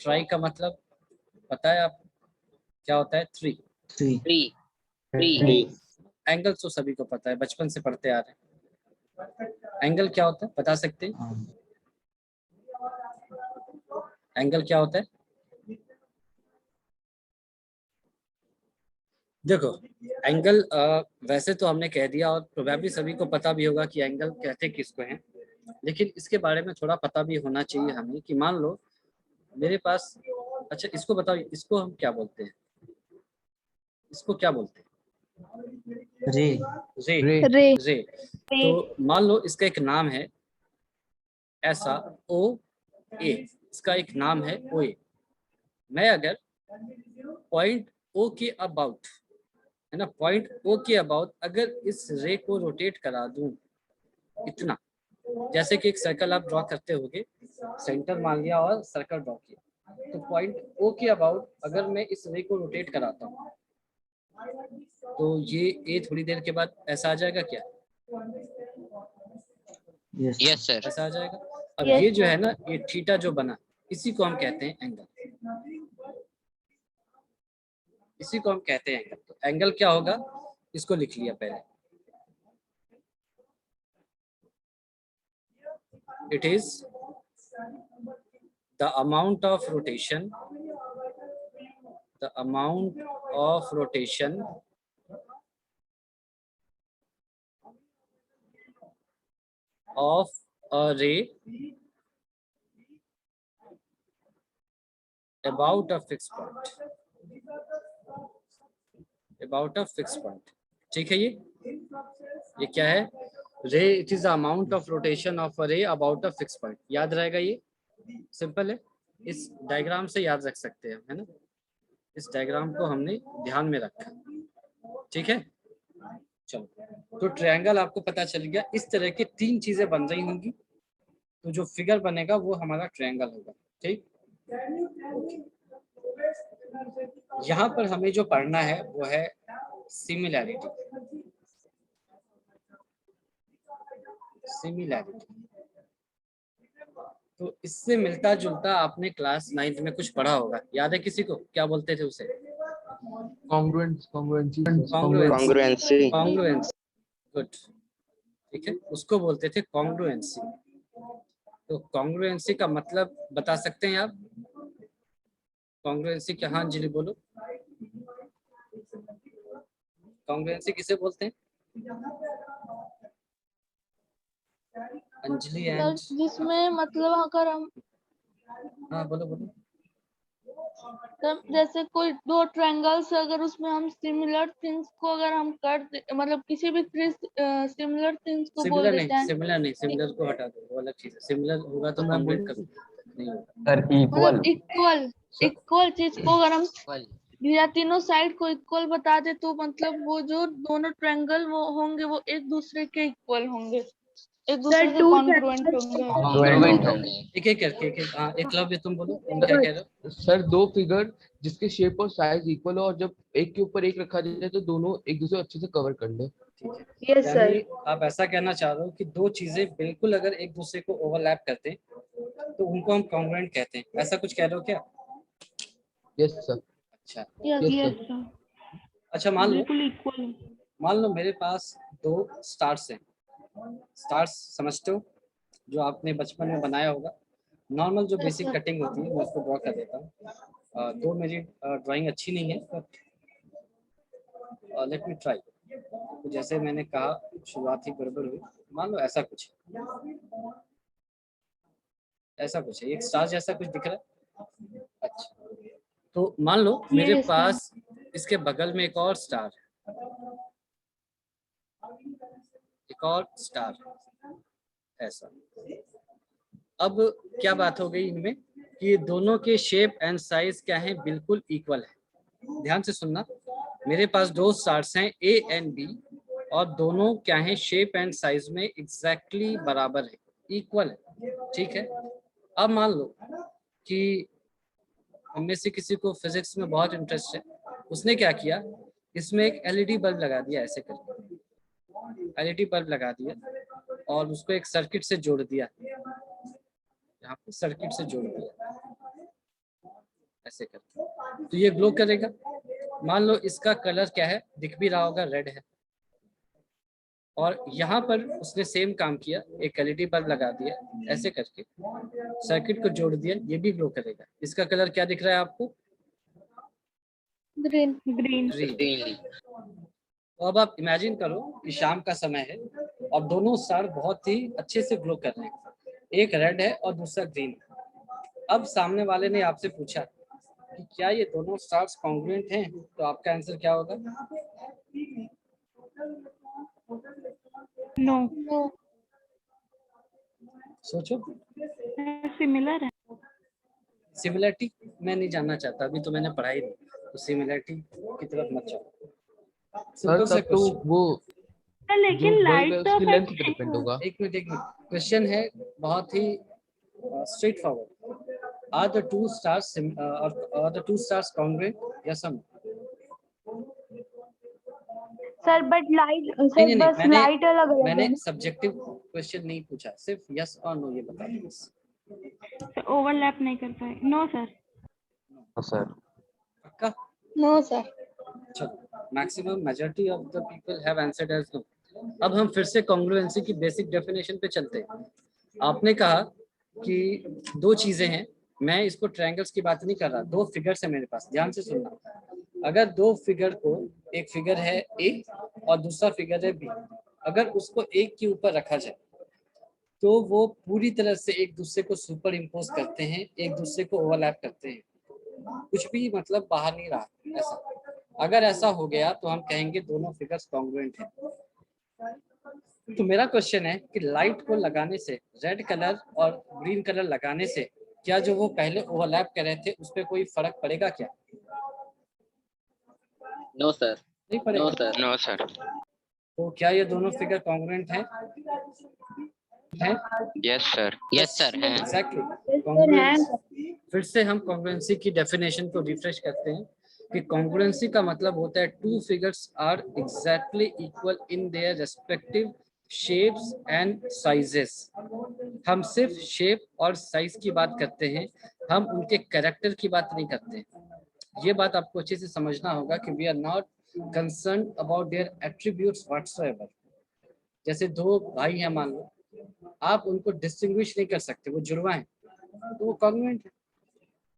Try का मतलब पता है आप क्या होता है? थ्री। एंगल तो सभी को पता है, बचपन से पढ़ते आ रहे हैं। एंगल क्या होता है बता सकते हैं? एंगल क्या होता है? देखो एंगल वैसे तो हमने कह दिया और प्रोबेबली सभी को पता भी होगा कि एंगल कहते किसको हैं, लेकिन इसके बारे में थोड़ा पता भी होना चाहिए हमें कि मान लो मेरे पास, अच्छा इसको बताओ, इसको हम क्या बोलते हैं? इसको क्या बोलते हैं? रे रे। रे। रे। तो मान लो इसका एक नाम है ऐसा ओ ए, इसका एक नाम है ओ ए। मैं अगर पॉइंट ओ के अबाउट, है ना, पॉइंट ओ के अबाउट अगर इस रे को रोटेट करा दूं इतना, जैसे कि एक सर्कल आप ड्रॉ करते होगे, सेंटर मान लिया और सर्कल ड्रॉ किया, तो पॉइंट ओ के अबाउट अगर मैं इस रे को रोटेट कराता हूँ तो ये ए थोड़ी देर के बाद ऐसा आ जाएगा क्या? यस सर ऐसा आ जाएगा। अब Yes, ये जो sir. है ना, ये थीटा जो बना, इसी को हम कहते हैं एंगल, इसी को हम कहते हैं एंगल। तो एंगल क्या होगा इसको लिख लिया पहले, it is the amount of rotation, the amount of rotation of a ray about a fixed point, about a fixed point। ठीक है, ये क्या है? रे, it is the amount of rotation of a रे अबाउट अ फिक्स पॉइंट। याद रहेगा, ये सिंपल है, इस डायग्राम से याद रख सकते हैं, है ना। इस डायग्राम को हमने ध्यान में रखा, ठीक है। चलो, तो ट्रायंगल आपको पता चल गया, इस तरह की तीन चीजें बन रही होंगी, तो जो फिगर बनेगा वो हमारा ट्रायंगल होगा, ठीक। यहाँ पर हमें जो पढ़ना है वो है सिमिलैरिटी, सिमिलैरिटी। तो इससे मिलता जुलता आपने क्लास 9th में कुछ पढ़ा होगा, याद है किसी को? क्या बोलते थे उसे? कॉन्ग्रुएंसी। कॉन्ग्रुएंसी, गुड, ठीक है, उसको बोलते थे कॉन्ग्रुएंसी। तो कॉन्ग्रुएंसी का मतलब बता सकते हैं आप? कॉन्ग्रुएंसी क्या? हाँ अंजलि बोलो, कॉन्ग्रुएंसी किसे बोलते हैं? अंजलि एंड, जिसमें मतलब अगर हम, हाँ बोलो बोलो। जैसे कोई दो ट्रायंगल्स, अगर उसमें हम सिमिलर थिंग्स को अगर हम कर मतलब किसी भी थ्री सिमिलर थिंग्स को बोल देते हैं। सिमिलर नहीं, सिमिलर को हटा दो, वो अलग चीज है। सिमिलर होगा तो कॉन्ग्रुएंट कर नहीं होगा। सर मतलब इक्वल चीज को अगर हम या तीनों साइड को इक्वल बता दे तो मतलब वो जो दोनों ट्रायंगल वो होंगे वो एक दूसरे के इक्वल होंगे, एक दूसरे के कॉन्ग्रुएंट होंगे। एक एक करके, एक हाँ, एकलव्य तुम बोलो, तुम क्या कह रहे हो? सर दो फिगर जिसके शेप और साइज इक्वल हो और जब एक के ऊपर एक रखा जाए तो दोनों एक दूसरे अच्छे से कवर कर ले। ठीक है, यानी आप ऐसा कहना चाह रहे हो कि दो चीजें बिल्कुल अगर एक दूसरे को ओवरलैप करते हैं तो उनको हम कॉन्ग्रुएंट कहते हैं, ऐसा कुछ कह रहे हो क्या? Yes sir. अच्छा, यस सर। अच्छा मान लो, बिल्कुल इक्वल। मान लो मेरे पास दो स्टार्स हैं। स्टार्स समझते हो, जो आपने बचपन में बनाया होगा, नॉर्मल जो बेसिक कटिंग होती है, मैं उसको ड्रॉ कर देता हूँ। दो मेरी ड्राइंग अच्छी नहीं है, बट लेट मी ट्राई। तो जैसे मैंने कहा शुरुआत ही गड़बड़ हुई, मान लो ऐसा कुछ, ऐसा कुछ है, एक स्टार जैसा कुछ दिख रहा है। अच्छा, तो मान लो मेरे पास इसके बगल में एक और स्टार है, एक और स्टार, ऐसा। अब क्या बात हो गई इनमें कि दोनों के शेप एंड साइज क्या है? बिल्कुल इक्वल है। ध्यान से सुनना, मेरे पास दो स्टार्स हैं ए एंड बी, और दोनों क्या है? शेप एंड साइज में एग्जैक्टली बराबर है, इक्वल है, ठीक है। अब मान लो कि हममें से किसी को फिजिक्स में बहुत इंटरेस्ट है, उसने क्या किया, इसमें एक एलईडी बल्ब लगा दिया, ऐसे करके एलईडी बल्ब लगा दिया और उसको एक सर्किट से जोड़ दिया, यहाँ पे सर्किट से जोड़ दिया। ऐसे करके, तो ये ग्लो करेगा। मान लो इसका कलर क्या है, दिख भी रहा होगा, रेड है, और यहाँ पर उसने सेम काम किया, एक एलईडी बल्ब लगा दिया, ऐसे करके सर्किट को जोड़ दिया, ये भी ग्लो करेगा। इसका कलर क्या दिख रहा है आपको? ग्रीन। ग्रीन। ग्रीन। तो अब आप इमेजिन करो कि शाम का समय है और दोनों स्टार बहुत ही अच्छे से ग्लो कर रहे हैं, एक रेड है और दूसरा ग्रीन है। अब सामने वाले ने आपसे पूछा कि क्या ये दोनों स्टार्स कॉन्ग्रुएंट हैं, तो आपका आंसर क्या होगा? नो। सोचो। सिमिलर है। सिमिलरिटी मैं नहीं जानना चाहता, अभी तो मैंने पढ़ाई नहीं, तो सिमिलरिटी की तरफ मत जाओ। सर सिंपल सा तब तो क्वेश्चन। वो लेकिन जो बल्ब लाइट है तो उसकी लेंथ affect पे डिपेंड नहीं होगा। एक मिनट क्वेश्चन है बहुत ही straightforward. Are the two stars are the two stars congruent? Yes और नो? सर बट लाइट नहीं, बस लाइट अलग अलग मैंने है। सब्जेक्टिव क्वेश्चन नहीं पूछा, सिर्फ यस और नो ये बता दो बस। ओवरलैप नहीं कर पाए। No sir. सर पक्का? No sir. चलो, maximum majority of the people have answered as no. अब हम फिर से कॉन्ग्रुएंसी की बेसिक डेफिनेशन पे चलते हैं। आपने कहा कि दो चीजें हैं, मैं इसको ट्रायंगल्स की बात नहीं कर रहा, दो फिगर्स है मेरे पास, ध्यान से सुनना। अगर दो फिगर को, एक फिगर है ए और दूसरा फिगर है बी, अगर उसको एक के ऊपर रखा जाए तो वो पूरी तरह से एक दूसरे को सुपर इम्पोज करते हैं, एक दूसरे को ओवरलैप करते हैं, कुछ भी मतलब बाहर नहीं रहा ऐसा। अगर ऐसा हो गया तो हम कहेंगे दोनों फिगर्स कॉन्ग्रुएंट हैं। तो मेरा क्वेश्चन है कि लाइट को लगाने से, रेड कलर और ग्रीन कलर लगाने से क्या जो वो पहले ओवरलैप कर रहे थे उस पर कोई फर्क पड़ेगा क्या? No sir. नहीं पड़ेगा। No sir. तो क्या ये दोनों फिगर कॉन्ग्रुएंट हैं? Yes sir. यस सर हैं। Exactly, congruency. फिर से हम कॉन्ग्रुएंसी की डेफिनेशन को रिफ्रेश करते हैं कि कॉन्ग्रुएंसी का मतलब होता है two figures are exactly equal in their respective shapes and sizes. हम सिर्फ शेप और साइज की बात करते हैं, हम उनके कैरेक्टर की बात नहीं करते। ये बात आपको अच्छे से समझना होगा कि we are not concern about their attributes whatsoever. जैसे दो भाई हैं मान लो, आप उनको डिस्टिंग्विश नहीं कर सकते, वो जुड़वा हैं तो वो कॉन्ग्रुएंट है।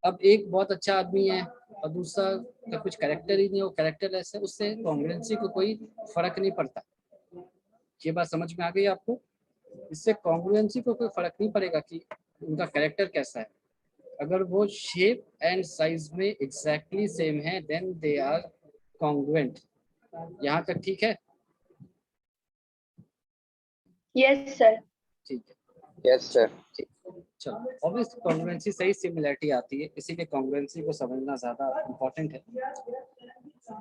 अब एक बहुत अच्छा आदमी है और दूसरा का कुछ कैरेक्टर ही नहीं, वो कैरेक्टर ऐसे, उससे कॉन्ग्रुएंसी को कोई फर्क नहीं पड़ता। ये बात समझ में आ गई आपको? इससे कॉन्ग्रुएंसी को कोई फर्क नहीं पड़ेगा कि उनका कैरेक्टर कैसा है, अगर वो शेप एंड साइज में एग्जैक्टली सेम है देन दे आर कॉन्ग्रुएंट। यहाँ तक ठीक है? Yes sir. ठीक है, यस सर। चलो। ऑब्वियस कॉन्ग्रुएंसी से ही सिमिलरिटी आती है, इसीलिए कॉन्ग्रुएंसी को समझना ज्यादा इम्पोर्टेंट है।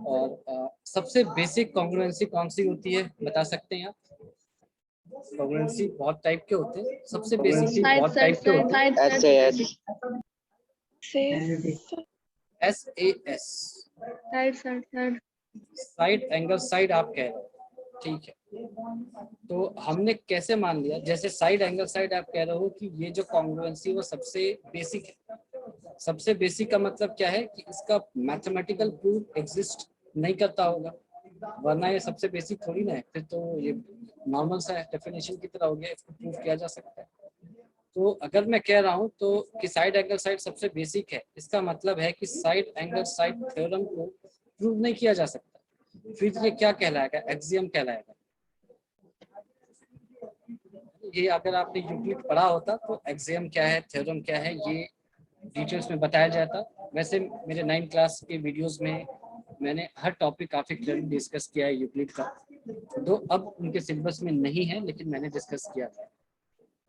और सबसे बेसिक कॉन्ग्रुएंसी कौन सी होती है बता सकते हैं आप? कॉन्ग्रुएंसी बहुत टाइप के होते हैं, सबसे बेसिक बहुत टाइप के होते हैं। SAS। SAS, side angle side आप कह रहे हो, ठीक है। तो हमने कैसे मान लिया, जैसे साइड एंगल साइड आप कह रहे हो कि ये जो कॉन्ग्रुएंसी वो सबसे बेसिक है। सबसे बेसिक का मतलब क्या है कि इसका मैथमेटिकल प्रूफ एग्जिस्ट नहीं करता होगा, वरना ये सबसे बेसिक थोड़ी ना है, फिर तो ये नॉर्मल सा डेफिनेशन की तरह हो गया, इसको प्रूफ किया जा सकता है। तो अगर मैं कह रहा हूँ तो कि साइड एंगल साइड सबसे बेसिक है, इसका मतलब है कि साइड एंगल साइड थ्योरम को प्रूव नहीं किया जा सकता, फिर ये क्या कहलाएगा? एक्सियम कहलाएगा। ये अगर आपने यूक्लिड पढ़ा होता तो एक्सियम क्या है, थ्योरम क्या है, ये डिटेल्स में बताया जाता। वैसे मेरे 9th क्लास के वीडियोस में मैंने हर टॉपिक काफी क्लियरली डिस्कस किया है यूक्लिड का, तो अब उनके सिलेबस में नहीं है लेकिन मैंने डिस्कस किया था,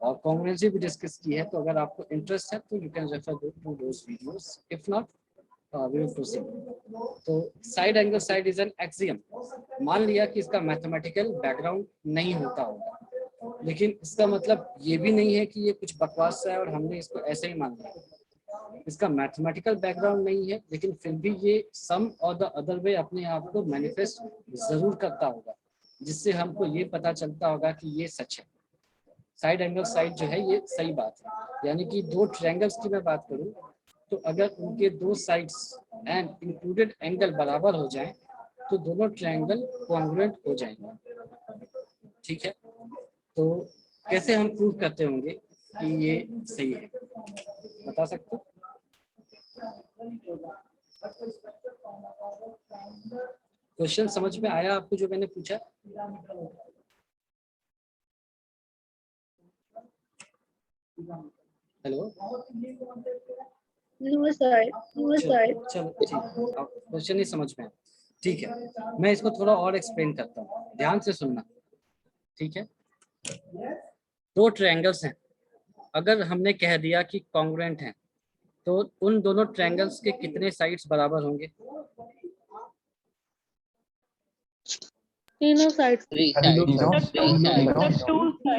और कॉन्ग्रुएंसी भी डिस्कस की है। तो अगर आपको इंटरेस्ट है तो you can refer to those videos, if not we will proceed. तो side angle side is an axiom. मान लिया कि इसका मैथमेटिकल बैकग्राउंड नहीं होता होगा, लेकिन इसका मतलब ये भी नहीं है कि ये कुछ बकवास है और हमने इसको ऐसे ही मान लिया। इसका मैथमेटिकल बैकग्राउंड नहीं है, लेकिन फिर भी ये सम और द अदर वे अपने आप को मैनिफेस्ट जरूर करता होगा, जिससे हमको ये पता चलता होगा कि ये सच है। साइड एंगल साइड जो है ये सही बात है, यानी कि दो ट्रायंगल्स की मैं बात करूं तो अगर उनके दो साइड्स एंड इंक्लूडेड एंगल बराबर हो जाएं तो दोनों ट्रायंगल कॉन्ग्रुएंट हो जाएंगे। ठीक है, तो कैसे हम प्रूव करते होंगे कि ये सही है, बता सकते हो? क्वेश्चन समझ में आया आपको जो मैंने पूछा? Hello, no sir, no sir. चलो ठीक, आप क्वेश्चन नहीं समझ में आया, ठीक है, मैं इसको थोड़ा और एक्सप्लेन करता हूँ, ध्यान से सुनना। ठीक है, दो ट्रायंगल्स हैं, अगर हमने कह दिया कि कॉन्ग्रुएंट हैं तो उन दोनों ट्रायंगल्स के कितने साइड्स बराबर होंगे? तीनों साइड। Three तीनों sides. sides.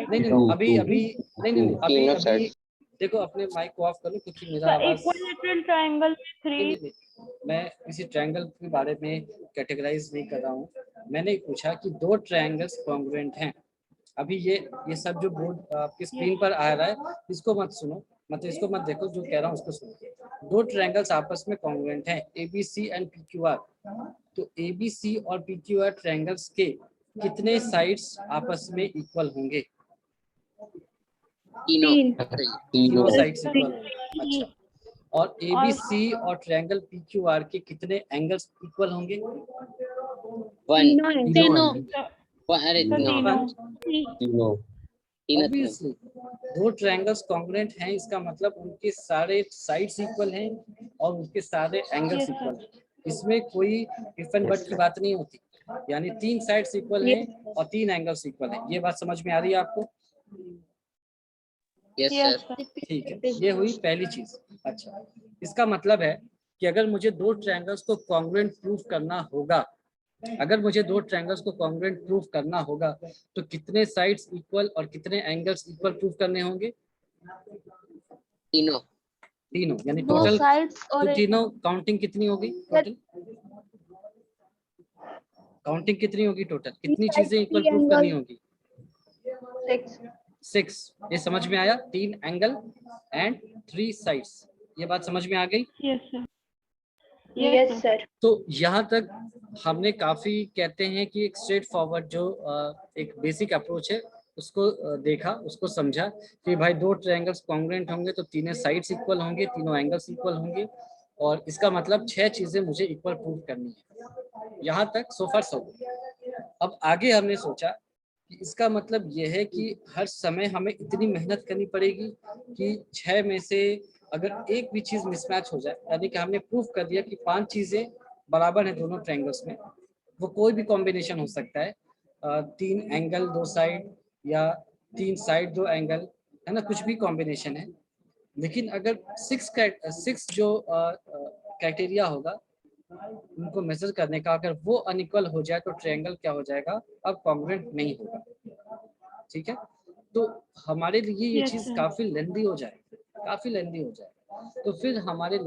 नहीं नहीं अभी अभी नहीं नहीं अभी तीनों अभी sides. देखो, अपने माइक को ऑफ कर लो क्योंकि मेरा आवाज इक्विलेटरल ट्रायंगल नहीं, नहीं, नहीं, मैं किसी ट्रायंगल के बारे में कैटेगराइज नहीं कर रहा हूँ। मैंने पूछा कि दो ट्रायंगल्स कॉन्ग्रुएंट हैं। अभी ये सब जो बोर्ड आपकी स्क्रीन पर आ रहा है इसको मत सुनो, मतलब इसको मत देखो, जो कह रहा हूँ उसको सुनो। दो ट्रायंगल्स आपस में कॉन्ग्रुएंट हैं, ABC एंड PQR। तो ABC और PQR ट्रायंगल्स के कितने साइड्स आपस में इक्वल होंगे? तीनों साइड्स इक्वल। अच्छा, और ABC और ट्रायंगल PQR के कितने एंगल्स इक्वल होंगे? One. तीनों। अरे no. तीनों। ऑब्वियसली दो ट्रायंगल्स कॉन्ग्रुएंट हैं, इसका मतलब उनके सारे साइड्स इक्वल हैं और उनके सारे एंगल्स इक्वल हैं। इसमें कोई इफ एंड बट की बात नहीं होती, यानी तीन साइड्स इक्वल हैं और तीन एंगल्स इक्वल हैं। ये बात समझ में आ रही है आपको? Yes sir. ठीक है, ये हुई पहली चीज। अच्छा, इसका मतलब है कि अगर मुझे दो ट्रायंगल्स को कॉन्ग्रुएंट प्रूफ करना होगा, अगर मुझे दो ट्रायंगल्स को कॉन्ग्रुएंट प्रूफ करना होगा तो कितने साइड्स इक्वल और कितने एंगल्स इक्वल प्रूफ करने होंगे? तीनों. तीनों, यानी दो टोटल। साइड्स और तो एक तीनों काउंटिंग कितनी होगी टोटल? काउंटिंग कितनी होगी टोटल? कितनी चीजें इक्वल प्रूफ करनी होगी? 6। ये समझ में आया? 3 एंगल एंड 3 साइड्स, ये बात समझ में आ गई? Yes sir. तो यहाँ तक हमने काफी कहते हैं कि एक स्ट्रेट फॉरवर्ड जो एक बेसिक अप्रोच है उसको देखा, उसको समझा कि भाई दो ट्रायंगल्स कॉन्ग्रुएंट होंगे तो तीनों साइड्स इक्वल होंगे, तीनों एंगल्स इक्वल होंगे, और इसका मतलब 6 चीजें मुझे इक्वल प्रूफ करनी है। यहाँ तक सो फार सो गुड। अब आगे हमने सोचा कि इसका मतलब यह है कि हर समय हमें इतनी मेहनत करनी पड़ेगी कि 6 में से अगर एक भी चीज मिसमैच हो जाए, यानी कि हमने प्रूफ कर दिया कि 5 चीजें बराबर हैं दोनों ट्रायंगल्स में, वो कोई भी कॉम्बिनेशन हो सकता है, 3 एंगल 2 साइड या 3 साइड 2 एंगल, है ना, कुछ भी कॉम्बिनेशन है। लेकिन अगर 6 जो क्राइटेरिया होगा उनको मेजर करने का, अगर वो अनइक्वल हो जाए तो ट्रायंगल क्या हो जाएगा? अब कॉन्ग्रुएंट नहीं होगा। ठीक है, तो हमारे लिए ये चीज काफी लेंदी हो जाएगी, काफी लेंदी हो जाएगी। तो फिर हमारे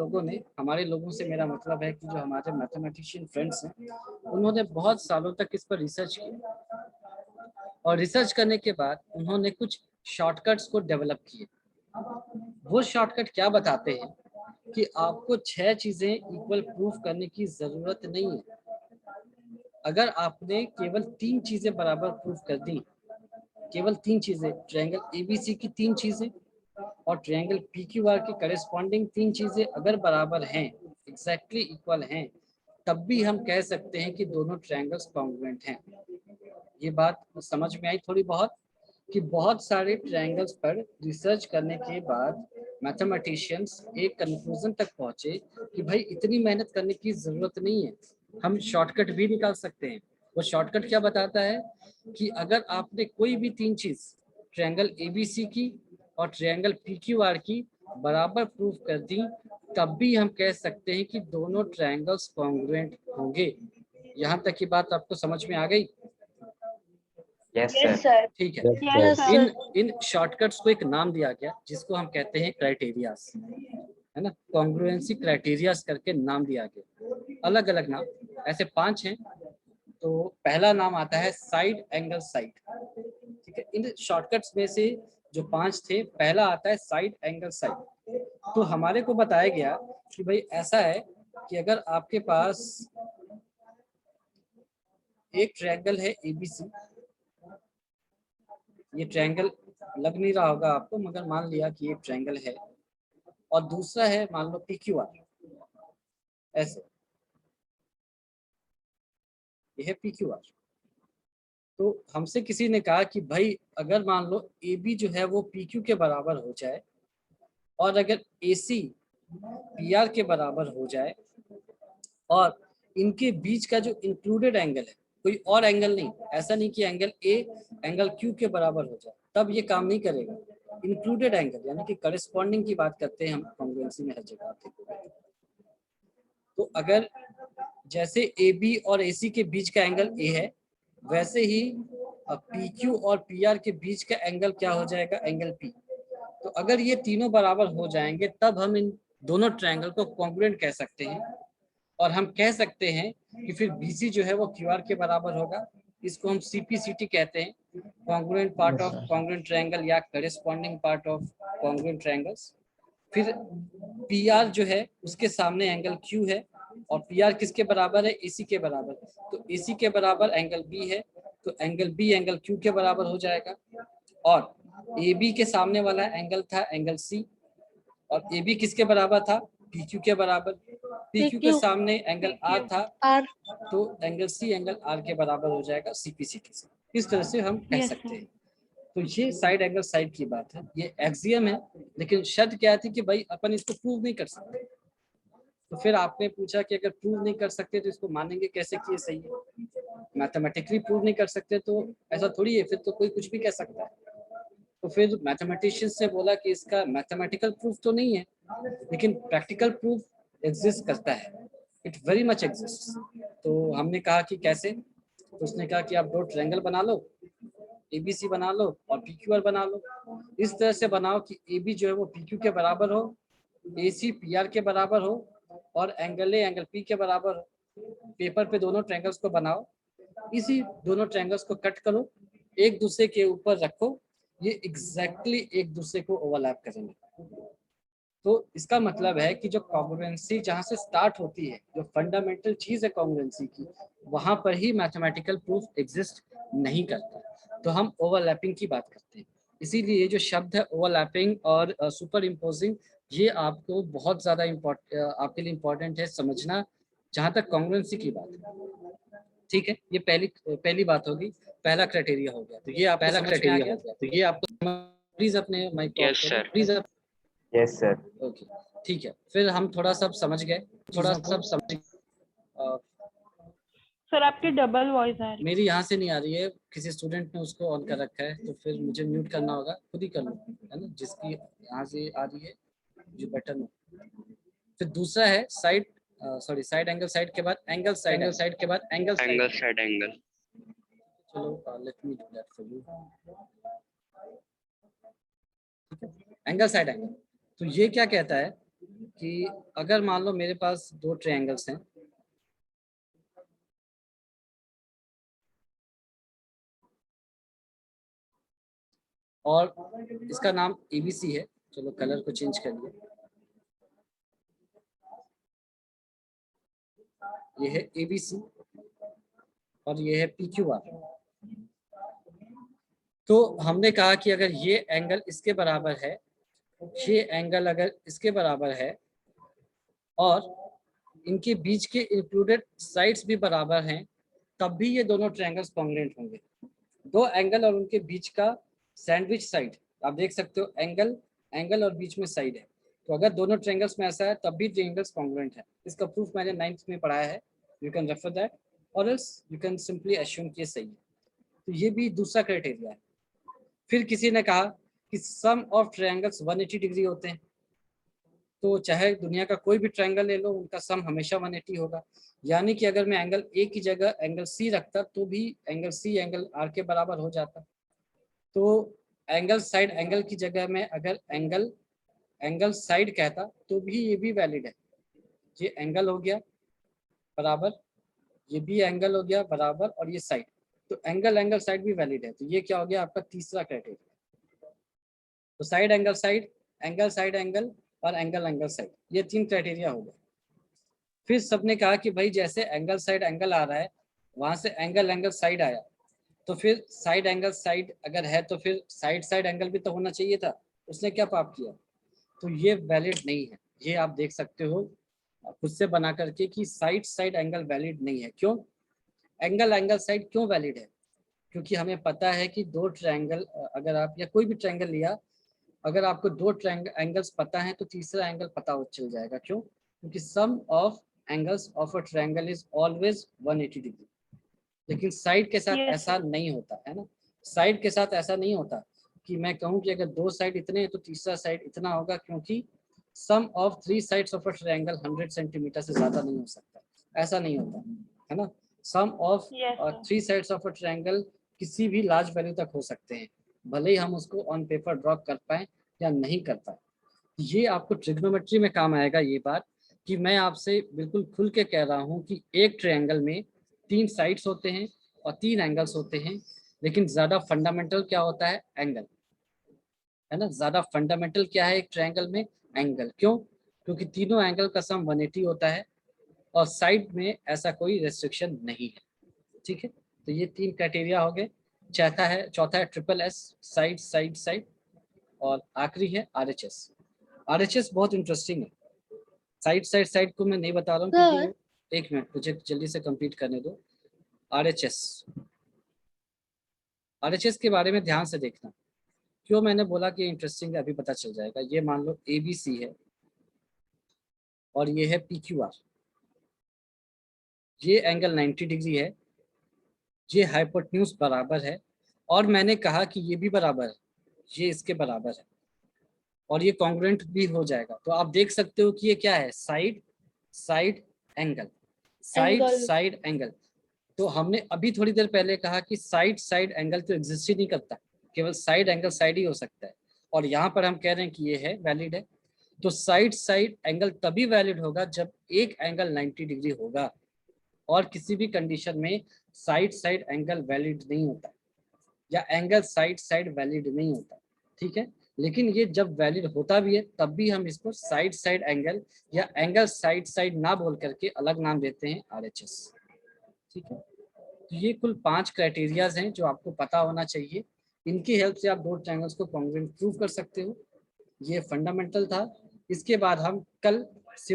लोगों से मेरा मतलब है कि जो हमारे मैथमेटिशियन फ्रेंड्स हैं उन्होंने बहुत सालों तक इस पर रिसर्च किया, और रिसर्च करने के बाद उन्होंने कुछ शॉर्टकट्स को डेवलप किए। वो शॉर्टकट क्या बताते हैं कि आपको 6 चीजें इक्वल प्रूफ करने की जरूरत नहीं है। अगर आपने केवल 3 चीजें बराबर प्रूफ कर दी, केवल 3 चीजें, ट्रायंगल ABC की 3 चीजें और ट्रायंगल PQR की करेस्पॉन्डिंग 3 चीजें अगर बराबर हैं, एग्जैक्टली इक्वल हैं, तब भी हम कह सकते हैं कि दोनों ट्रायंगल्स कॉन्ग्रुएंट हैं। ये बात समझ में आई थोड़ी बहुत? कि बहुत सारे ट्रायंगल्स पर रिसर्च करने के बाद मैथमेटिशियंस एक कंक्लूजन तक पहुंचे कि भाई इतनी मेहनत करने की जरूरत नहीं है, हम शॉर्टकट भी निकाल सकते हैं। वो शॉर्टकट क्या बताता है कि अगर आपने कोई भी 3 चीज ट्रायंगल ABC की और ट्रायंगल PQR की बराबर प्रूफ कर दी, तब भी हम कह सकते हैं कि दोनों ट्रायंगल्स कॉन्ग्रुएंट होंगे। यहाँ तक की बात आपको समझ में आ गई? Yes yes sir. सर। ठीक है, यस सर। इन शॉर्टकट्स को एक नाम दिया गया जिसको हम कहते हैं क्राइटेरियाज, है ना, कॉन्ग्रुएंसी क्राइटेरियाज करके नाम दिया गया, अलग अलग नाम, ऐसे 5 हैं। तो पहला नाम आता है साइड एंगल साइड। ठीक है, इन शॉर्टकट्स में से जो 5 थे, पहला आता है साइड एंगल साइड। तो हमारे को बताया गया कि भाई ऐसा है कि अगर आपके पास एक ट्रायंगल है एबीसी, ये ट्रायंगल लग नहीं रहा होगा आपको मगर मान लिया कि ये ट्रायंगल है, और दूसरा है मान लो PQR, ऐसे ये है PQR। तो हमसे किसी ने कहा कि भाई अगर मान लो AB जो है वो PQ के बराबर हो जाए और अगर AC PR के बराबर हो जाए और इनके बीच का जो इंक्लूडेड एंगल है, कोई और एंगल नहीं, ऐसा नहीं कि एंगल A एंगल Q के बराबर हो जाए, तब ये काम नहीं करेगा। इंक्लूडेड एंगल यानी कि करस्पॉन्डिंग की बात करते हैं हम कॉन्ग्रुएंसी में हर जगह आप देखोगे। तो अगर जैसे AB और AC के बीच का एंगल A है, वैसे ही PQ और PR के बीच का एंगल क्या हो जाएगा, एंगल P। तो अगर ये तीनों बराबर हो जाएंगे तब हम इन दोनों ट्रायंगल को कॉन्ग्रुएंट कह सकते हैं, और हम कह सकते हैं कि फिर BC जो है वो QR के बराबर होगा। इसको हम CPCT कहते हैं, congruent part of congruent triangle या corresponding part of congruent triangles. फिर PR जो है उसके सामने एंगल Q है, और PR किसके बराबर है, AC के बराबर। तो AC के बराबर एंगल B है, तो एंगल B एंगल Q के बराबर हो जाएगा। और AB के सामने वाला एंगल था एंगल C, और AB किसके बराबर था, PQ के बराबर। PQ के सामने एंगल R था, तो एंगल C एंगल R के बराबर हो जाएगा CPCT से। इस तरह से हम कह सकते हैं। तो ये साइड एंगल साइड की बात है, ये एक्सियम है, लेकिन शर्त क्या थी कि भाई अपन इसको प्रूव नहीं कर सकते। तो फिर आपने पूछा कि अगर प्रूव नहीं कर सकते तो इसको मानेंगे कैसे कि ये सही है। मैथमेटिकली प्रूव नहीं कर सकते तो ऐसा थोड़ी है, फिर तो कोई कुछ भी कह सकता है। तो फिर मैथमेटिशियन से बोला कि इसका मैथमेटिकल प्रूफ तो नहीं है, लेकिन प्रैक्टिकल प्रूफ एग्जिस्ट करता है, इट वेरी मच एग्जिस्ट। तो हमने कहा कि कैसे, तो उसने कहा कि आप दो ट्रायंगल बना लो, ABC बना लो और PQR बना लो। इस तरह से बनाओ कि AB जो है वो PQ के बराबर हो, AC PR के बराबर हो, और एंगल A एंगल P के बराबर हो। पेपर पे दोनों ट्रायंगल्स को बनाओ, इसी दोनों ट्रायंगल्स को कट करो, एक दूसरे के ऊपर रखो, ये एग्जैक्टली एक दूसरे को ओवरलैप करेंगे। तो इसका मतलब है कि जो कॉन्ग्रुएंसी जहाँ से स्टार्ट होती है, जो फंडामेंटल चीज है कॉन्ग्रुएंसी की, वहां पर ही मैथमेटिकल प्रूफ एग्जिस्ट नहीं करता। तो हम ओवरलैपिंग की बात करते हैं। इसीलिए ये जो शब्द है ओवरलैपिंग और सुपर इम्पोजिंग, ये आपको बहुत ज्यादा आपके लिए इम्पोर्टेंट है समझना, जहां तक कॉन्ग्रुएंसी की बात है। ठीक है, ये पहली बात होगी, पहला क्राइटेरिया हो गया। तो ये आप पहला क्राइटेरिया हो गया, तो ये आपको प्लीज अपने माइक को ऑफ करो प्लीज। Yes sir. ओके ठीक है, फिर हम थोड़ा सब समझ गए, सर आपकी डबल वॉइस आ रही मेरी यहाँ से नहीं आ रही है, किसी स्टूडेंट ने उसको ऑन कर रखा है, तो फिर मुझे म्यूट करना होगा, खुद ही कर लो, है ना, जिसकी यहाँ से आ रही है जो बटन हो। फिर दूसरा है साइड साइड एंगल साइड के बाद एंगल साइड के बाद एंगल साइड एंगल। चलो let me do that for you. Angle side angle, तो ये क्या कहता है कि अगर मान लो मेरे पास दो ट्रायंगल्स हैं, और इसका नाम ABC है, चलो कलर को चेंज कर लिया, ये है ABC और ये है PQR। तो हमने कहा कि अगर ये एंगल इसके बराबर है, ये एंगल अगर इसके बराबर है, और इनके बीच के इंक्लूडेड साइड्स भी बराबर हैं, तब भी ये दोनों ट्रायंगल्स कॉन्ग्रुएंट होंगे। दो एंगल और उनके बीच का सैंडविच साइड, आप देख सकते हो, एंगल और बीच में साइड है, तो अगर दोनों ट्रायंगल्स में ऐसा है तब भी ट्रायंगल्स कॉन्ग्रुएंट है। इसका प्रूफ मैंने 9th में पढ़ाया है, यू कैन रेफर दैट, और else you can simply assume कि ये सही है। तो ये भी दूसरा क्राइटेरिया है। फिर किसी ने कहा कि सम ऑफ ट्रायंगल्स 180 डिग्री होते हैं, तो चाहे दुनिया का कोई भी ट्रायंगल ले लो, उनका सम हमेशा 180 होगा। यानी कि अगर मैं एंगल A की जगह एंगल C रखता तो भी एंगल C एंगल R के बराबर हो जाता। तो एंगल साइड एंगल की जगह में अगर एंगल साइड कहता तो भी ये भी वैलिड है। ये एंगल हो गया बराबर, ये भी एंगल हो गया बराबर, और ये साइड, तो एंगल साइड भी वैलिड है। तो ये क्या हो गया आपका तीसरा क्राइटेरिया। तो साइड एंगल साइड एंगल और एंगल एंगल साइड, ये 3 क्राइटेरिया हो गए। फिर सबने कहा कि भाई जैसे एंगल साइड एंगल आ रहा है, वहां से एंगल एंगल साइड आया, तो फिर साइड एंगल साइड अगर है तो फिर साइड साइड एंगल भी तो होना चाहिए था। उसने क्या पाप किया? तो ये वैलिड नहीं है। ये आप देख सकते हो खुद से बना करके कि साइड साइड एंगल वैलिड नहीं है। क्यों? एंगल एंगल साइड क्यों वैलिड है? क्योंकि हमें पता है कि दो ट्रायंगल, अगर आप या कोई भी ट्रायंगल लिया, अगर आपको दो ट्रायंगल एंगल्स पता है तो तीसरा एंगल पता चल जाएगा। क्यों? क्योंकि sum of angles of a triangle is always 180 degree. लेकिन साइड के साथ Yes, ऐसा नहीं होता है ना। साइड के साथ ऐसा नहीं होता कि मैं कहूँ कि अगर दो साइड इतने हैं तो तीसरा साइड इतना होगा, क्योंकि sum of 3 sides of a triangle 100 centimetre से ज्यादा नहीं हो सकता। ऐसा नहीं होता है ना। Sum of yes, sir. 3 sides of a triangle किसी भी लार्ज वैल्यू तक हो सकते हैं, भले ही हम उसको ऑन पेपर ड्रॉ कर पाए या नहीं कर पाए। ये आपको ट्रिग्नोमेट्री में काम आएगा ये बात, कि मैं आपसे बिल्कुल खुल के कह रहा हूँ कि एक ट्रायंगल में 3 साइड्स होते हैं और 3 एंगल्स होते हैं, लेकिन ज्यादा फंडामेंटल क्या होता है? एंगल, है ना। ज्यादा फंडामेंटल क्या है एक ट्रायंगल में? एंगल। क्यों? क्योंकि तीनों एंगल का सम 180 होता है और साइड में ऐसा कोई रेस्ट्रिक्शन नहीं है। ठीक है, तो ये 3 क्राइटेरिया हो गए। चौथा है triple S, side side side, और आखिरी है RHS। RHS बहुत इंटरेस्टिंग है। साइड साइड साइड को मैं नहीं बता रहा हूँ Sir, क्योंकि एक मिनट मुझे जल्दी से कंप्लीट करने दो। RHS के बारे में ध्यान से देखना। क्यों मैंने बोला कि इंटरेस्टिंग है, अभी पता चल जाएगा। ये मान लो ABC है और ये है PQR। ये एंगल 90 डिग्री है, ये हाइपोटेन्यूज बराबर है, और मैंने कहा कि ये भी बराबर है, ये इसके बराबर है, और ये कॉन्ग्रुएंट भी हो जाएगा। तो आप देख सकते हो कि ये क्या है? Side side angle, side Angle. Side angle. तो हमने अभी थोड़ी देर पहले कहा कि साइड साइड एंगल तो एग्जिस्ट ही नहीं करता, केवल साइड एंगल साइड ही हो सकता है, और यहाँ पर हम कह रहे हैं कि ये है वैलिड है। तो साइड साइड एंगल तभी वैलिड होगा जब एक एंगल 90 डिग्री होगा, और किसी भी कंडीशन में साइड साइड एंगल वैलिड नहीं होता, या एंगल साइड साइड वैलिड नहीं होता। ठीक है, लेकिन ये जब वैलिड होता भी है तब भी हम इसको साइड साइड एंगल या एंगल साइड साइड ना बोल करके अलग नाम देते हैं RHS। ठीक है, तो ये कुल 5 क्राइटेरियाज हैं जो आपको पता होना चाहिए। इनकी हेल्प से आप दो ट्रायंगल्स को कॉन्ग्रुएंट प्रूव कर सकते हो। ये फंडामेंटल था। इसके बाद हम कल